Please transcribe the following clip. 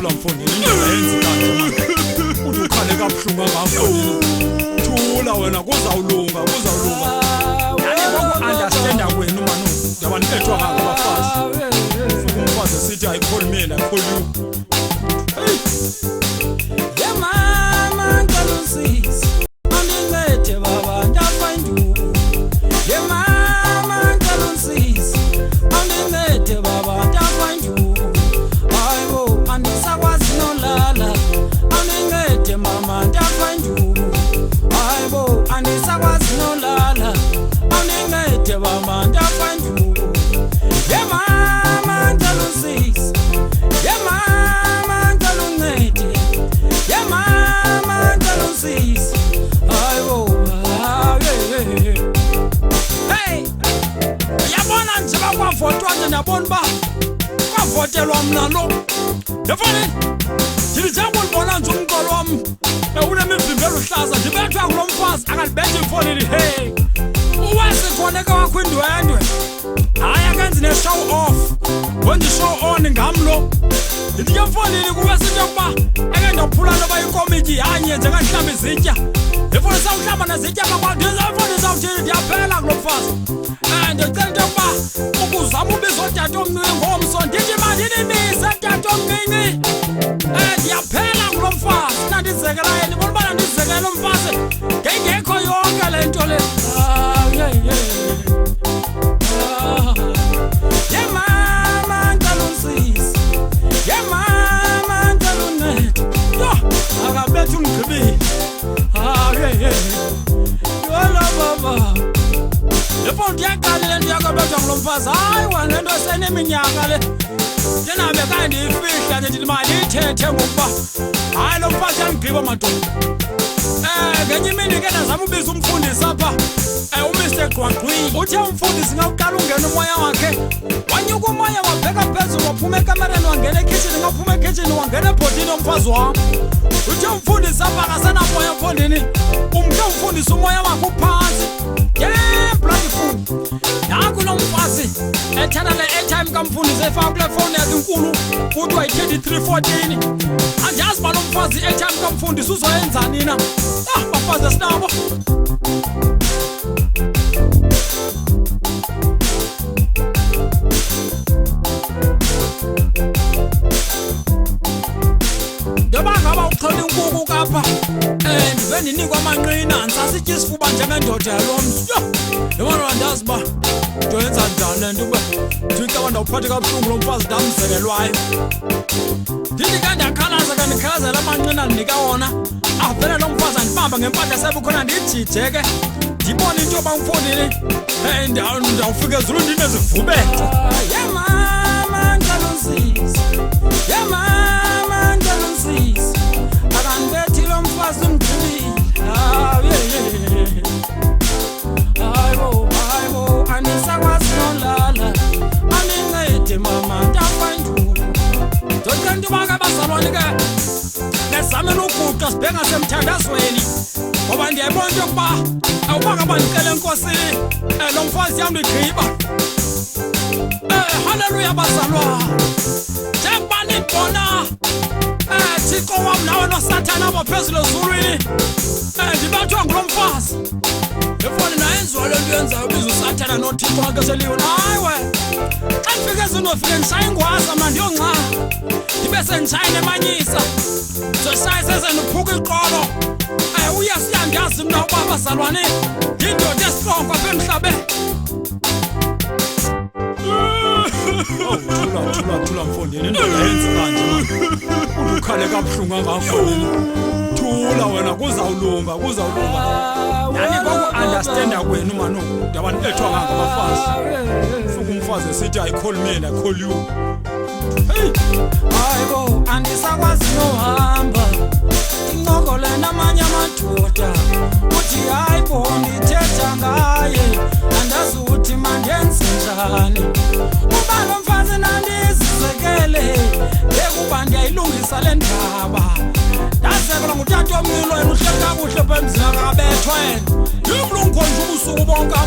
thula mfondini indaba yenzi kanje manje uthi ukhale kabuhlungu kangafondini thula wena kuzawulunga yani ngoku-understanda kwenu manu yabani ethwa ngabafazi ufika umfazi esithi I call me and I call you Yeah mama nkalunsisi andingede baba ndafanduku Yeah mama nkalunsisi andingede baba ndafanduku Hayibo andisakwazi nolala andingede mama ndafanduku Hayibo andisakwazi nolala andingede baba ndafanduku Yeah mama nkalunsisi Yeah mama nkalungede Yeah mama nkalunsisi Hayibo Hey Yabona nje bakwavotwa nje nabona ba kwavotelwa mna lo Yafani Ndijabula bona nje umqolo wami unemivimbe luhlaza ndibethwa kulo mfazi akalibethe imfonini hey Uwase khona kwakho indwendwe hayi akenzi ne show off wenza show on ngamlo ndiyamfonini kuba sithi ukuba eke ndaphula noba ikomiti yanye nje kanhlamba izitya ndifuna sawuhlamba nezitya ndizafuna sawuthini ndiyaphela kulo mfazi ndicela into yokuba ukuzama ubiza otatomncinci ngomso ndithi mandinimise tatomncinci ndiyaphela kulo mfazi nandizekelayo ndibona ubana ndizekela lo mfazi ngengekho yonke le nto le Yeah mama nkalunsisi Yeah mama nkalunede Yo akabetha ungibili Yola baba Lepo ndiyaqala le nto yakabethwa kulo mfazi hayi wena nto seneminyaka le Ndinabe kanti ifihla ndithi mandiyithethe ngokuba hayi lo mfazi yangigqiba madoda ngenye imini ke ndazama ubiza umfundisi apha uMr Gwagqwili uthe umfundisi ngawuqala ungena umoya wakhe wanyuka umoya wabheka phezulu waphuma ekamereni wangena ekitchen ngaphuma ekitchen wangena ebhodini omfazi wam uthe umfundisi apha akasenamoya mfondini umke umfundisi umoya wakhe uphansi bloody fool naku lo mfazi ethanda le airtime kamfundisi efaka kule phone yakhe inkulu kuthiwa yi-3314 andiyazi uba lo mfazi i-airtime kamfundisi uzoyenzani na bafazi esinabo ndoba ngaba uxhola inkuku kapha ndive ndinikwa amanqina ndisasitya isifuba njengendoda yalomzi yabona andazi uba ndoyenza njani le nto uba ndicaba ndawuphathe kabuhlungu lo mfazi ndamzekelwayo ndithi ka ndiyakhalaza ka ndikhalazela amanqina ndinika wona avele lo mfazi andibamba ngempahla sebukhona ndiyijije ke ndibone into yoba umfondini ndawufika ezulu ndinezivubethe Yeah mama nkalunsisi Yeah mama nkalunsisi akandibethi lo mfazi umgqibile Hayibo andisakwazi nolala andingede mama ndafanduku ndocela into yoba abazalwane ke nezamela uguqa sibheka semthandazweni ngoba ndiyayibona into yokuba uba ngaba ndicela enkosini lo mfazi yam ligqiba haleluya bazalwane njengoba nibona Thixo wam nawe nosathane apha phezulu ezulwini ndibethwa ngulo mfazi efoni nayenziwa le nto yenzayo ubiza usathana nothixo ngakeseliwe hayiwe xa ndifike ezinofike ndishaya ingwaza mna ndiyongxa ndibe sendishaya nemanyisa ndizoshaya sezendiphuka iqolo uyaziyandiyazi mna uba bazalwane yindoda esitrongo apha emhlabeni Thula mfondini indlela yenzi kanje manje ukhale kabuhlungu kangafondini thula wena kuzawulunga yani ngoku-understanda kwenu manu ndiyabani ethwa ngabafazi ufika umfazi esithi I call me and I call you Hayibo andisakwazi nohamba incokole namanye amadoda uthi hayibo ndithetha ngaye andazi uthi mandenze njani uba lo mfazi nandizizekele ngekuba ndiyayilungisa le ndaba ndazekelwa ngutatomncinci wena uhle kakuhle phemzini akabethwa yena yimlungu nje ubusuku bonke